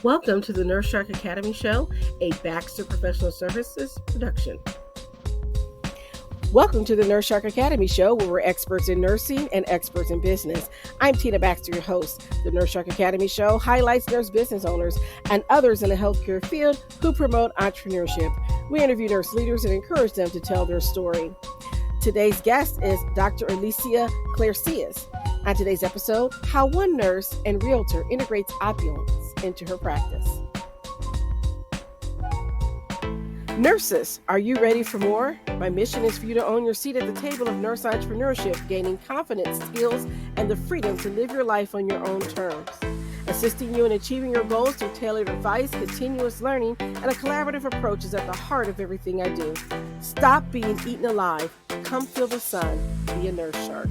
Welcome to the Nurse Shark Academy Show, a Baxter Professional Services production. Welcome to the Nurse Shark Academy Show, where we're experts in nursing and experts in business. I'm Tina Baxter, your host. The Nurse Shark Academy Show highlights nurse business owners and others in the healthcare field who promote entrepreneurship. We interview nurse leaders and encourage them to tell their story. Today's guest is Dr. Alicia Claircius. On today's episode, how one nurse and realtor integrates opulence into her practice. Nurses, are you ready for more? My mission is for you to own your seat at the table of nurse entrepreneurship, gaining confidence, skills, and the freedom to live your life on your own terms. Assisting you in achieving your goals through tailored advice, continuous learning, and a collaborative approach is at the heart of everything I do. Stop being eaten alive. Come feel the sun. Be a nurse shark.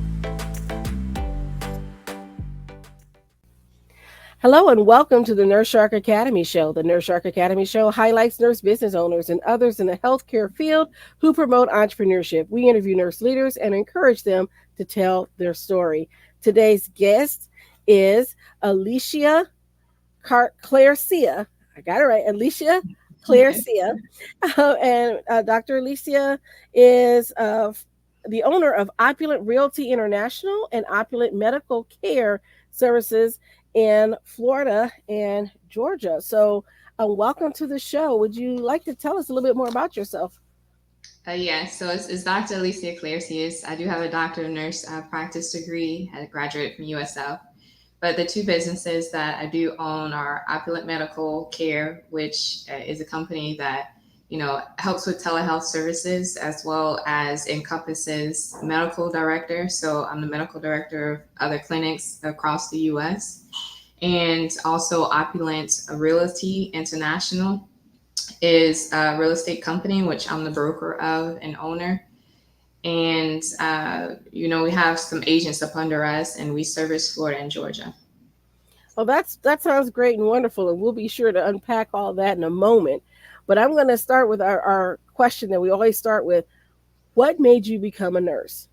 Hello and welcome to the Nurse Shark Academy Show. The Nurse Shark Academy Show highlights nurse business owners and others in the healthcare field who promote entrepreneurship. We interview nurse leaders and encourage them to tell their story. Today's guest is Alicia Claircius. I got it right, Alicia Claircius. And Dr. Alicia is the owner of Opulent Realty International and Opulent Medical Care Services in Florida and Georgia. So welcome to the show. Would you like to tell us a little bit more about yourself? So it's Dr. Alicia Claircius. I do have a doctor of nurse practice degree. I graduated from USF. But the two businesses that I do own are Opulent Medical Care, which is a company that helps with telehealth services as well as encompasses medical director. So I'm the medical director of other clinics across the U.S. And also Opulent Realty International is a real estate company, which I'm the broker of and owner. And, we have some agents up under us and we service Florida and Georgia. Well, that sounds great and wonderful. And we'll be sure to unpack all that in a moment. But I'm going to start with our question that we always start with. What made you become a nurse?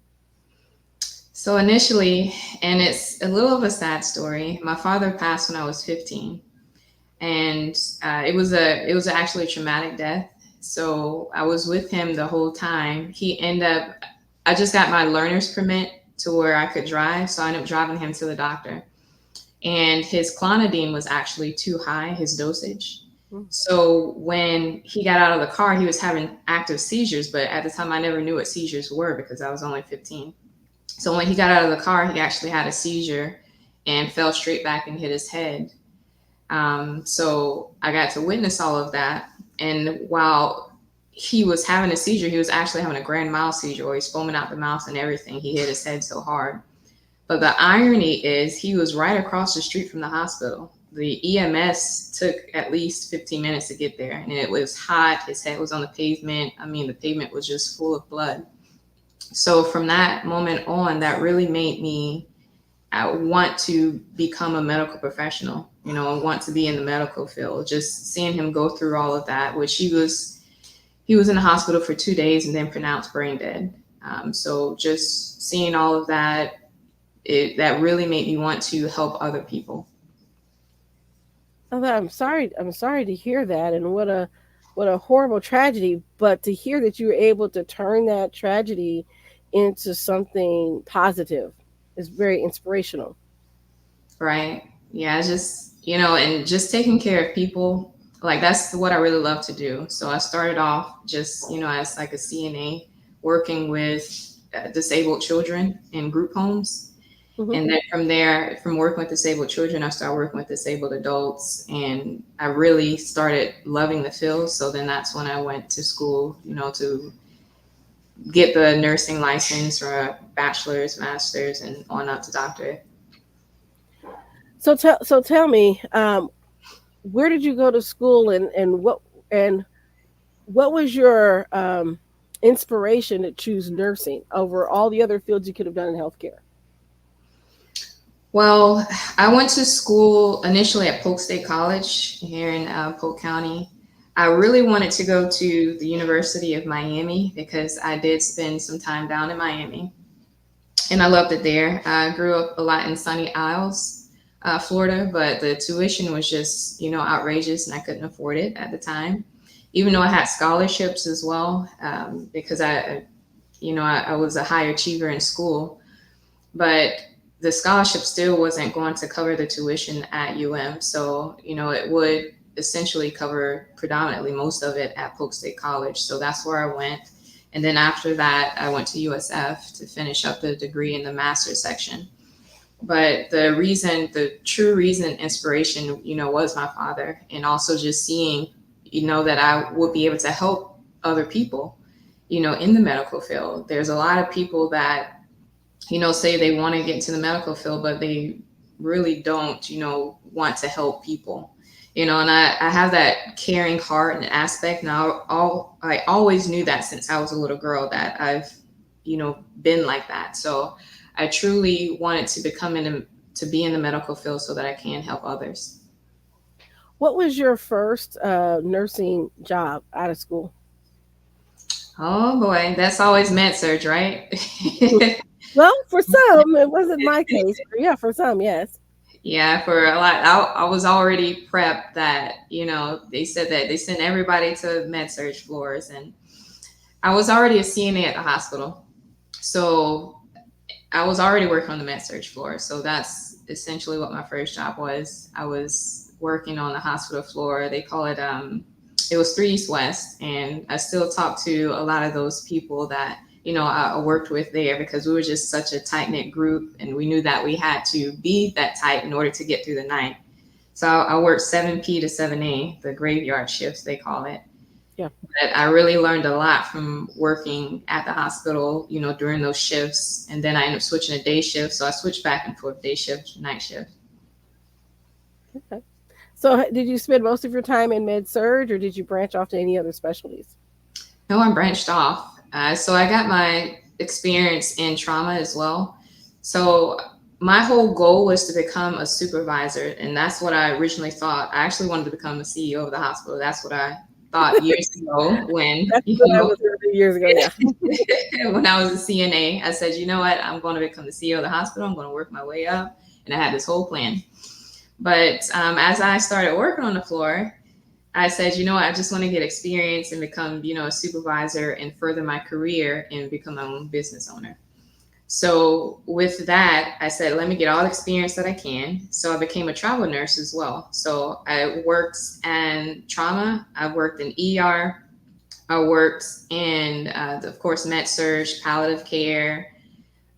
So initially, and it's a little of a sad story, my father passed when I was 15. And it was actually a traumatic death. So I was with him the whole time. I just got my learner's permit to where I could drive. So I ended up driving him to the doctor. And his clonidine was actually too high, his dosage. So when he got out of the car, he was having active seizures. But at the time, I never knew what seizures were because I was only 15. So when he got out of the car, he actually had a seizure and fell straight back and hit his head. So I got to witness all of that. And while he was having a seizure, he was actually having a grand mal seizure where he's foaming out the mouth and everything. He hit his head so hard. But the irony is he was right across the street from the hospital. The EMS took at least 15 minutes to get there, and it was hot. His head was on the pavement. I mean, the pavement was just full of blood. So from that moment on, that really made me want to become a medical professional, want to be in the medical field. Just seeing him go through all of that, which he was in the hospital for 2 days and then pronounced brain dead. So just seeing all of that, that really made me want to help other people. Oh, I'm sorry to hear that, and what a horrible tragedy. But to hear that you were able to turn that tragedy into something positive is very inspirational. Right. Yeah, just and just taking care of people, like that's what I really love to do. So I started off just as like a CNA working with disabled children in group homes. Mm-hmm. And then from there, from working with disabled children, I started working with disabled adults, and I really started loving the field. So then that's when I went to school, to get the nursing license or a bachelor's, master's, and on up to doctorate. So tell me, where did you go to school, and what was your inspiration to choose nursing over all the other fields you could have done in healthcare? Well, I went to school initially at Polk State College here in Polk County. I really wanted to go to the University of Miami because I did spend some time down in Miami and I loved it there. I grew up a lot in Sunny Isles, Florida, but the tuition was just, outrageous and I couldn't afford it at the time. Even though I had scholarships as well, because I was a high achiever in school, but the scholarship still wasn't going to cover the tuition at So, it would essentially cover predominantly most of it at Polk State College. So that's where I went. And then after that, I went to USF to finish up the degree in the master's section. But the true reason, inspiration, was my father, and also just seeing, that I would be able to help other people, in the medical field. There's a lot of people that, say they want to get into the medical field, but they really don't, want to help people, and I have that caring heart and aspect. Now, I always knew that since I was a little girl that I've, been like that. So I truly wanted to to be in the medical field so that I can help others. What was your first nursing job out of school? Oh boy, that's always med surge, right? Well, for some, it wasn't my case, but yeah, for some, yes. Yeah, for a lot, I was already prepped that, they said that they sent everybody to med surge floors, and I was already a CNA at the hospital. So I was already working on the med surge floor. So that's essentially what my first job was. I was working on the hospital floor. They call it, it was 3 East West. And I still talk to a lot of those people that, I worked with there, because we were just such a tight knit group. And we knew that we had to be that tight in order to get through the night. So I worked 7P to 7A, the graveyard shifts, they call it. Yeah. But I really learned a lot from working at the hospital, during those shifts. And then I ended up switching to day shift. So I switched back and forth, day shift, night shift. Okay. So, did you spend most of your time in med surge, or did you branch off to any other specialties? No, I branched off. So I got my experience in trauma as well. So my whole goal was to become a supervisor. And that's what I originally thought. I actually wanted to become the CEO of the hospital. That's what I thought years ago when, That's what I was going to do years ago. Yeah. when I was a CNA. I said, you know what? I'm going to become the CEO of the hospital. I'm going to work my way up. And I had this whole plan. But as I started working on the floor, I said, I just want to get experience and become, a supervisor and further my career and become my own business owner. So with that, I said, let me get all the experience that I can. So I became a travel nurse as well. So I worked in trauma. I worked in ER. I worked in, of course, med surge, palliative care,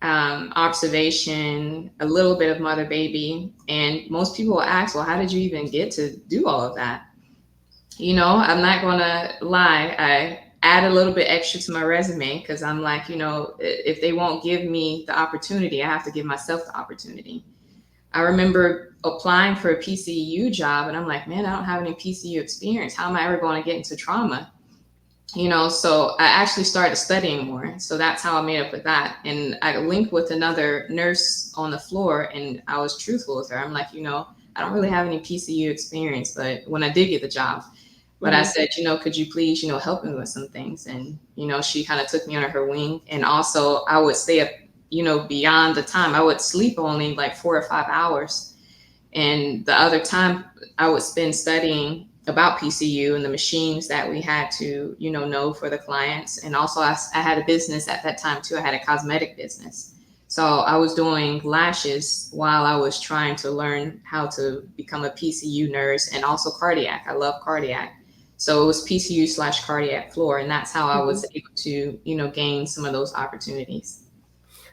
observation, a little bit of mother baby. And most people will ask, well, how did you even get to do all of that? I'm not going to lie. I add a little bit extra to my resume because I'm like, if they won't give me the opportunity, I have to give myself the opportunity. I remember applying for a PCU job and I'm like, man, I don't have any PCU experience. How am I ever going to get into trauma? So I actually started studying more. So that's how I made up with that. And I linked with another nurse on the floor and I was truthful with her. I'm like, I don't really have any PCU experience, but when I did get the job, but I said, could you please, help me with some things? And, she kind of took me under her wing. And also I would stay up, beyond the time. I would sleep only like 4 or 5 hours. And the other time I would spend studying about PCU and the machines that we had to, know for the clients. And also I had a business at that time too. I had a cosmetic business. So I was doing lashes while I was trying to learn how to become a PCU nurse and also cardiac. I love cardiac. So it was PCU/cardiac floor. And that's how I was able to, gain some of those opportunities.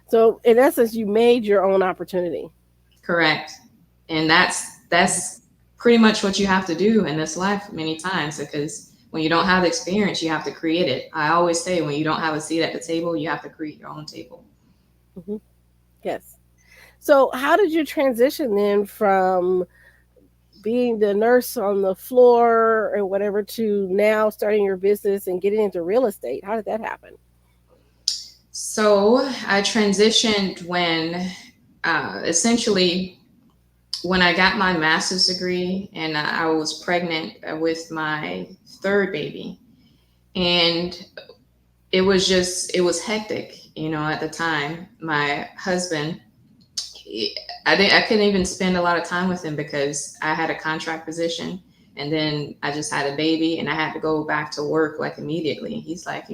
So, in essence, you made your own opportunity. Correct. And that's pretty much what you have to do in this life many times, because when you don't have the experience, you have to create it. I always say when you don't have a seat at the table, you have to create your own table. Hmm. Yes. So, how did you transition then from being the nurse on the floor or whatever to now starting your business and getting into real estate? How did that happen? So I transitioned when essentially when I got my master's degree and I was pregnant with my third baby. And it was hectic, at the time. My husband, I couldn't even spend a lot of time with him because I had a contract position, and then I just had a baby and I had to go back to work like immediately. He's like,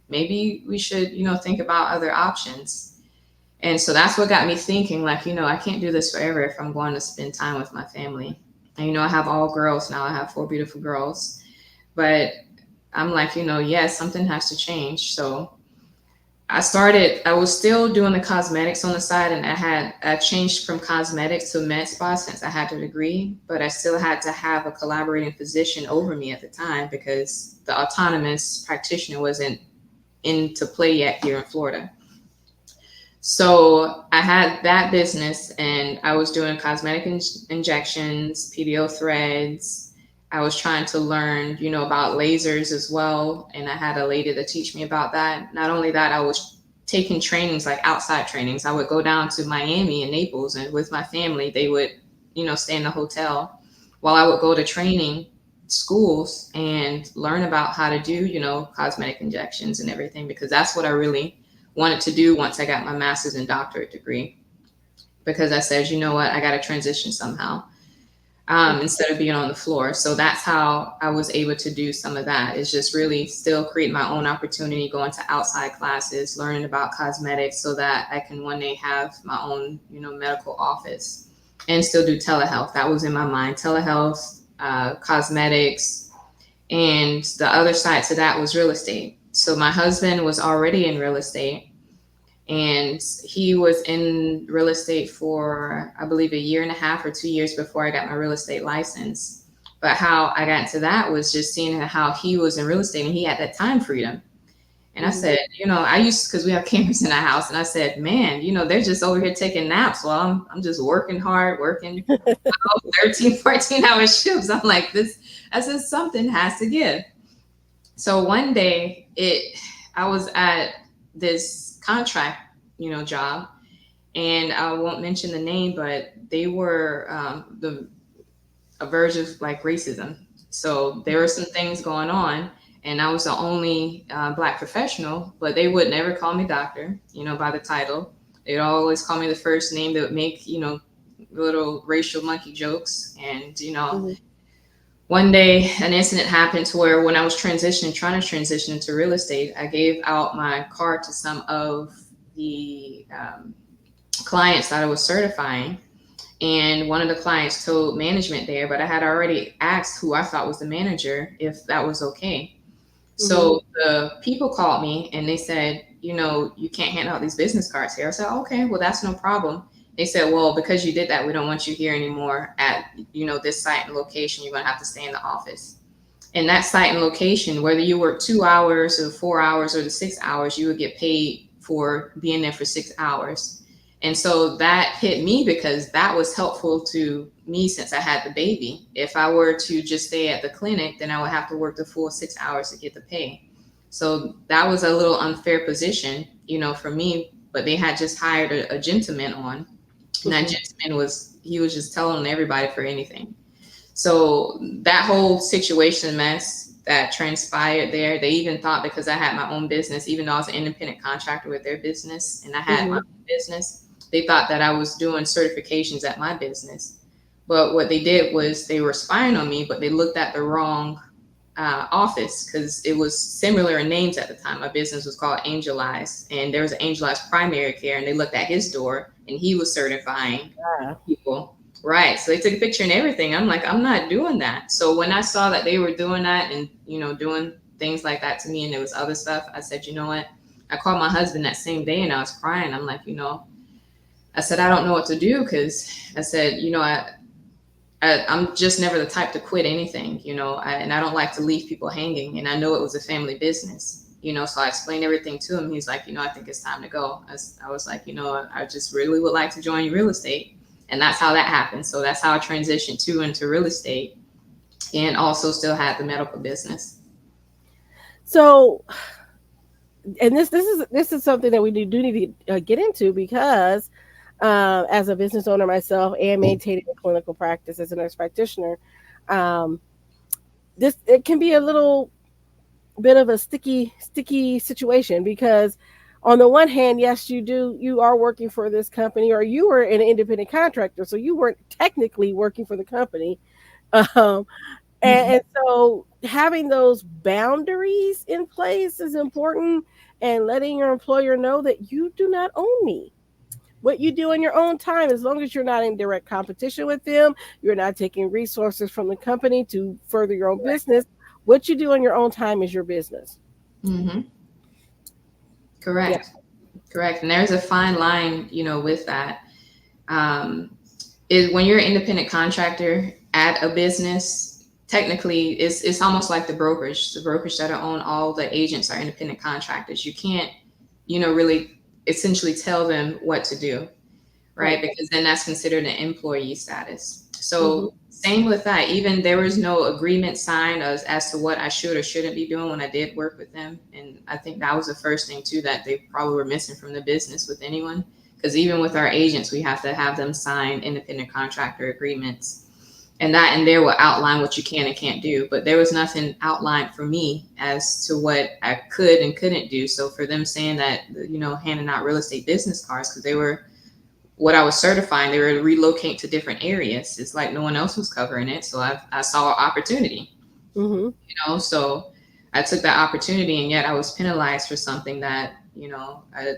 maybe we should, think about other options. And so that's what got me thinking, like, I can't do this forever if I'm going to spend time with my family. And, I have all girls now. I have four beautiful girls. But I'm like, yes, something has to change. So I was still doing the cosmetics on the side, and I changed from cosmetics to med spa since I had the degree, but I still had to have a collaborating physician over me at the time because the autonomous practitioner wasn't into play yet here in Florida. So I had that business and I was doing cosmetic injections, PDO threads. I was trying to learn, about lasers as well. And I had a lady to teach me about that. Not only that, I was taking trainings, like outside trainings. I would go down to Miami and Naples, and with my family, they would, stay in the hotel while I would go to training schools and learn about how to do, cosmetic injections and everything, because that's what I really wanted to do once I got my master's and doctorate degree, because I said, you know what, I got to transition somehow, instead of being on the floor. So that's how I was able to do some of that, is just really still create my own opportunity, going to outside classes, learning about cosmetics so that I can one day have my own, medical office and still do telehealth. That was in my mind, telehealth, cosmetics, and the other side to that was real estate. So my husband was already in real estate, and he was in real estate for, I believe, a year and a half or 2 years before I got my real estate license. But how I got into that was just seeing how he was in real estate and he had that time freedom. And I Mhm. said, I used, because we have cameras in our house, and I said, man, they're just over here taking naps while I'm just working hard, working 13, 14-hour shifts. I'm like, I said, something has to give. So one day, I was at this contract, job, and I won't mention the name, but they were, the a verge of like racism. So there were some things going on, and I was the only black professional, but they would never call me doctor, by the title. They'd always call me the first name. They would make, little racial monkey jokes, and Mhm. one day an incident happened to where, when I was trying to transition into real estate, I gave out my card to some of the clients that I was certifying. And one of the clients told management there, but I had already asked who I thought was the manager if that was okay. Mhm. So the people called me and they said, you can't hand out these business cards here. I said, okay, well, that's no problem. They said, well, because you did that, we don't want you here anymore at, this site and location. You're going to have to stay in the office. And that site and location, whether you work 2 hours or 4 hours or the 6 hours, you would get paid for being there for 6 hours. And so that hit me because that was helpful to me since I had the baby. If I were to just stay at the clinic, then I would have to work the full 6 hours to get the pay. So that was a little unfair position, for me. But they had just hired a gentleman on, and that Mhm. gentleman he was just telling everybody for anything. So that whole situation mess that transpired there, they even thought, because I had my own business, even though I was an independent contractor with their business and I had my Mhm. own business, they thought that I was doing certifications at my business. But what they did was they were spying on me, but they looked at the wrong office, because it was similar in names at the time. My business was called Angel Eyes, and there was an Angel Eyes Primary Care, and they looked at his door, and he was certifying Ah. people. Right. So they took a picture and everything. I'm like, I'm not doing that. So when I saw that they were doing that and, doing things like that to me, and there was other stuff, I said, you know what? I called my husband that same day and I was crying. I'm like, I said, I don't know what to do, because I said, I'm just never the type to quit anything, and I don't like to leave people hanging. And I know it was a family business, so I explained everything to him. He's like, I think it's time to go. I was like, I just really would like to join real estate. And that's how that happened. So that's how I transitioned into real estate, and also still had the medical business. So, and this is something that we do need to get into because, as a business owner myself and maintaining a clinical practice as a nurse practitioner, um, this it can be a little bit of a sticky situation because on the one hand, yes, you are working for this company, or you were an independent contractor, so you weren't technically working for the company. Um, and so having those boundaries in place is important, and letting your employer know that you do not own me. What you do in your own time, as long as you're not in direct competition with them, you're not taking resources from the company to further your own business. What you do in your own time is your business. Mm-hmm. Yeah. Correct. Correct. And there's a fine line, with that. Um, is when you're an independent contractor at a business, technically it's almost like the brokerage that own all the agents are independent contractors. You can't, really essentially tell them what to do, right? Right. Because then that's considered an employee status. Hmm. So same with that. Even there was no agreement signed as to what I should or shouldn't be doing when I did work with them. And I think that was the first thing too that they probably were missing from the business with anyone. Because even with our agents, we have to have them sign independent contractor agreements. And that and there will outline what you can and can't do. But there was nothing outlined for me as to what I could and couldn't do. So for them saying that, handing out real estate business cards, because they were what I was certifying, they were relocate to different areas. It's like no one else was covering it. So I saw an opportunity, Hmm. so I took that opportunity, and yet I was penalized for something that, I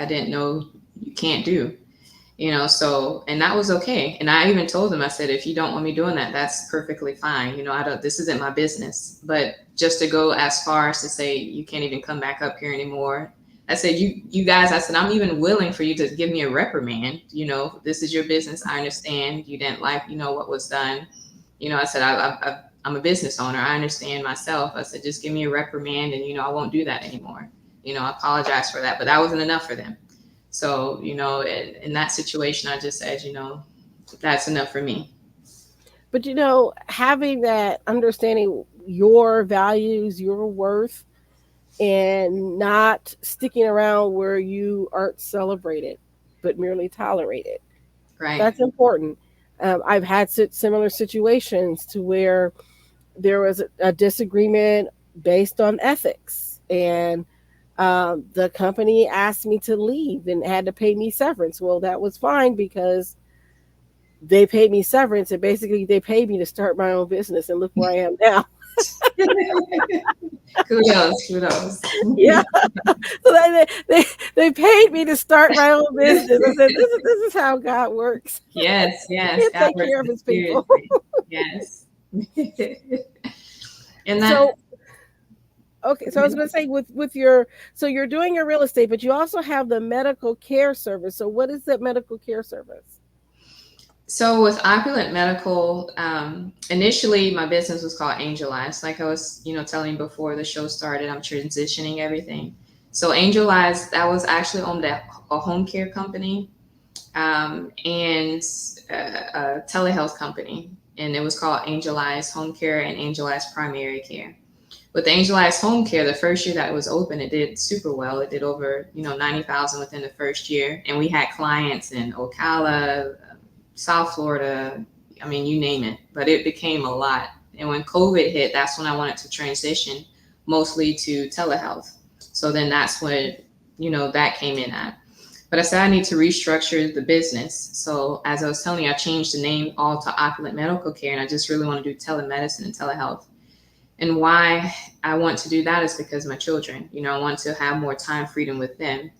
didn't know you can't do, so, and that was okay. And I even told them, I said, if you don't want me doing that, that's perfectly fine. This isn't my business, but just to go as far as to say, you can't even come back up here anymore. I said, you guys, I said, I'm even willing for you to give me a reprimand. This is your business. I understand you didn't like, what was done. I said, I'm a business owner. I understand myself. I said, just give me a reprimand, and, I won't do that anymore. I apologize for that, but that wasn't enough for them. So, in that situation, I just said, that's enough for me. But having that understanding your values, your worth, and not sticking around where you aren't celebrated, but merely tolerated. Right. That's important. I've had similar situations to where there was a disagreement based on ethics, and the company asked me to leave and had to pay me severance. Well, that was fine because they paid me severance, and basically they paid me to start my own business, and look where I am now. Kudos, kudos. Yeah. So they paid me to start my own business. I said, this is how God works. Yes, yes. He'll God take works care of his people. mysteriously. Yes. And that, So okay, so I was going to say, with your, so you're doing your real estate, but you also have the medical care service. So what is that medical care service? so with Opulent Medical, initially my business was called Angel Eyes. Like I was, telling you before the show started, I'm transitioning everything. So Angel Eyes, that was actually owned a home care company, and a telehealth company, and it was called Angel Eyes Home Care and Angel Eyes Primary Care. With the Angel Eyes Home Care, the first year that it was open, it did super well. It did over 90,000 within the first year, and we had clients in Ocala, South Florida. I mean, you name it. But it became a lot. And when COVID hit, that's when I wanted to transition mostly to telehealth. So then that's what that came in at. But I said I need to restructure the business. So as I was telling you, I changed the name all to Opulent Medical Care, and I just really want to do telemedicine and telehealth. And why I want to do that is because my children, I want to have more time freedom with them.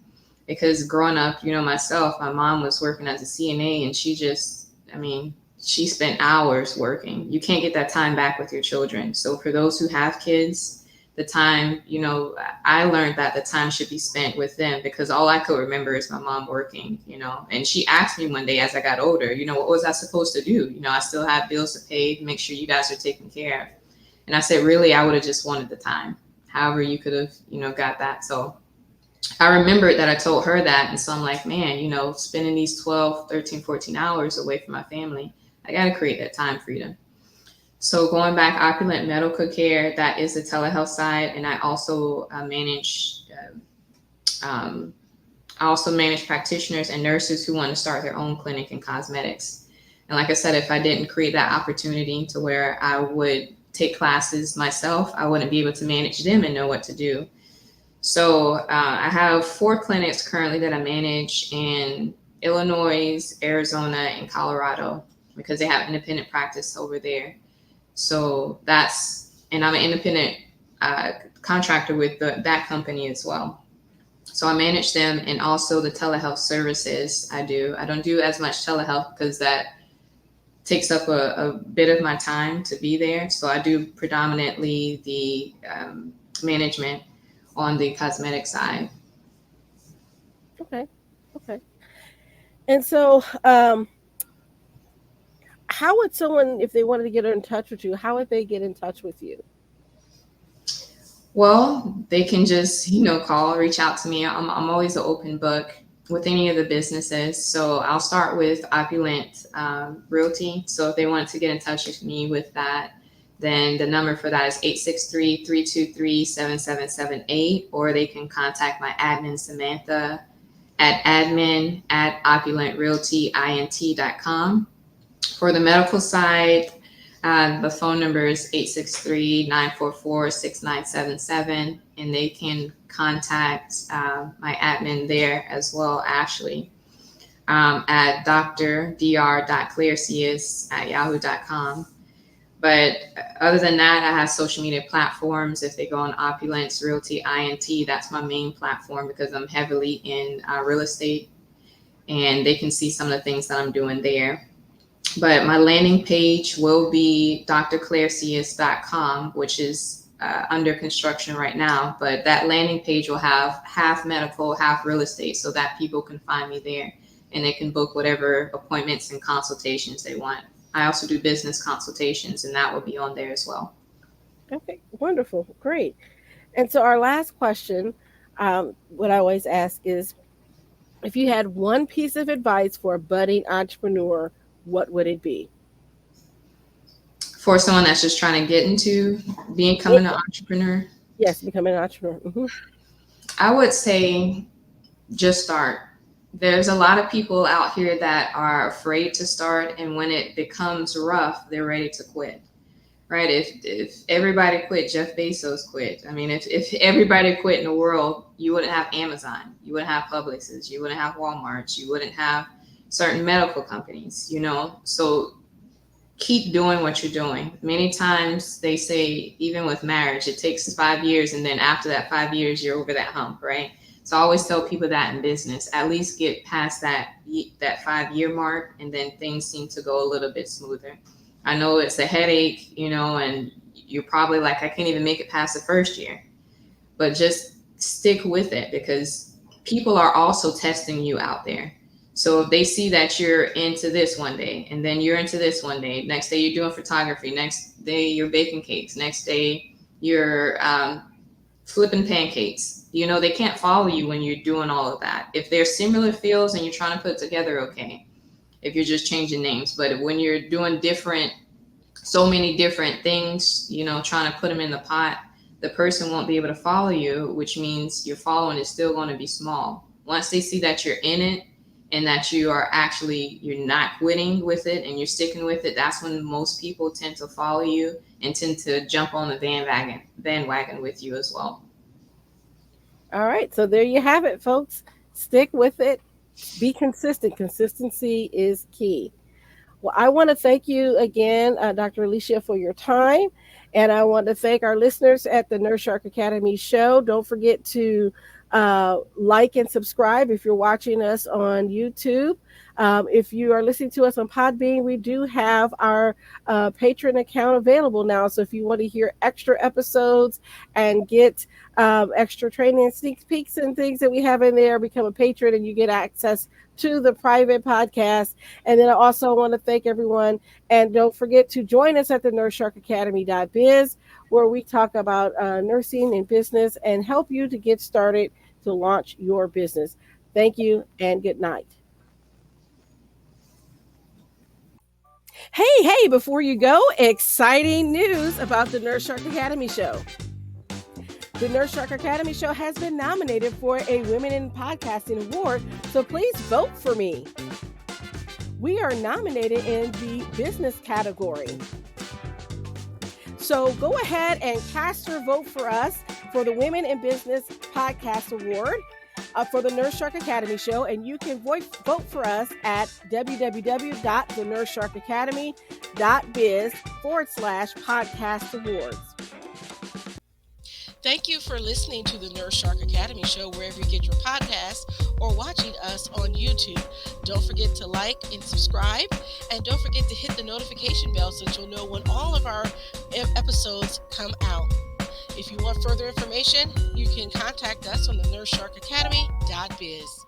Because growing up, myself, my mom was working as a CNA, and she spent hours working. You can't get that time back with your children. So for those who have kids, the time, I learned that the time should be spent with them, because all I could remember is my mom working, and she asked me one day as I got older, what was I supposed to do? I still have bills to pay, make sure you guys are taken care of. And I said, really, I would have just wanted the time. However, you could have, got that. So I remembered that I told her that. And so I'm like, man, spending these 12, 13, 14 hours away from my family, I got to create that time freedom. So going back, Opulent Medical Care, that is the telehealth side. And I also um, manage practitioners and nurses who want to start their own clinic in cosmetics. And like I said, if I didn't create that opportunity to where I would take classes myself, I wouldn't be able to manage them and know what to do. So I have 4 clinics currently that I manage in Illinois, Arizona, and Colorado because they have independent practice over there. So and I'm an independent uh, contractor with that company as well. So I manage them, and also the telehealth services I do. I don't do as much telehealth because that takes up a bit of my time to be there. So I do predominantly the management on the cosmetic side. Okay. Okay. And so, how would someone, if they wanted to get in touch with you, how would they get in touch with you? Well, they can just, call, reach out to me. I'm always an open book with any of the businesses. So I'll start with Opulent Realty. So if they want to get in touch with me with that, then the number for that is 863-323-7778, or they can contact my admin, Samantha, at admin@opulentrealtyint.com. For the medical side, the phone number is 863-944-6977, and they can contact my admin there as well, Ashley, at dr.claircius@yahoo.com. But other than that, I have social media platforms. If they go on Opulence Realty INT, that's my main platform because I'm heavily in real estate, and they can see some of the things that I'm doing there. But my landing page will be drclaircius.com, which is under construction right now. But that landing page will have half medical, half real estate, so that people can find me there and they can book whatever appointments and consultations they want. I also do business consultations, and that will be on there as well. Okay, wonderful, great. And so, our last question, what I always ask is, if you had one piece of advice for a budding entrepreneur, what would it be? For someone that's just trying to get into becoming an entrepreneur, Yes, becoming an entrepreneur. I would say just start. There's a lot of people out here that are afraid to start, and when it becomes rough, they're ready to quit. Right? If everybody quit, Jeff Bezos quit. I mean, if everybody quit in the world, you wouldn't have Amazon, you wouldn't have Publixes, you wouldn't have Walmarts, you wouldn't have certain medical companies. So keep doing what you're doing. Many times they say, even with marriage, it takes 5 years, and then after that 5 years, you're over that hump, right? So I always tell people that in business, at least get past that 5 year mark, and then things seem to go a little bit smoother. I know it's a headache, and you're probably like, I can't even make it past the first year, but just stick with it because people are also testing you out there. So if they see that you're into this one day, and then you're into this one day, next day you're doing photography, next day you're baking cakes, next day you're flipping pancakes, they can't follow you when you're doing all of that. If they're similar fields and you're trying to put together, okay, if you're just changing names. But when you're doing so many different things, trying to put them in the pot, the person won't be able to follow you, which means your following is still going to be small. Once they see that you're in it and that you're not quitting with it and you're sticking with it, that's when most people tend to follow you and tend to jump on the bandwagon with you as well. All right, so there you have it, folks. Stick with it. Be consistent. Consistency is key. Well, I want to thank you again, Dr. Alicia, for your time. And I want to thank our listeners at the Nurse Shark Academy show. Don't forget to like and subscribe if you're watching us on YouTube. If you are listening to us on Podbean, we do have our patron account available now. So if you want to hear extra episodes and get extra training and sneak peeks and things that we have in there, become a patron and you get access to the private podcast. And then I also want to thank everyone. And don't forget to join us at the nursesharkacademy.biz, where we talk about nursing and business and help you to get started to launch your business. Thank you and good night. Hey, before you go, exciting news about the Nurse Shark Academy show. The Nurse Shark Academy show has been nominated for a Women in Podcasting Award, so please vote for me. We are nominated in the business category. So go ahead and cast your vote for us for the Women in Business Podcast Award for the Nurse Shark Academy show. And you can vote for us at www.thenurssharkacademy.biz/podcast awards. Thank you for listening to the Nurse Shark Academy show wherever you get your podcasts or watching us on YouTube. Don't forget to like and subscribe, and don't forget to hit the notification bell so that you'll know when all of our episodes come out. If you want further information, you can contact us on the nurssharkacademy.biz.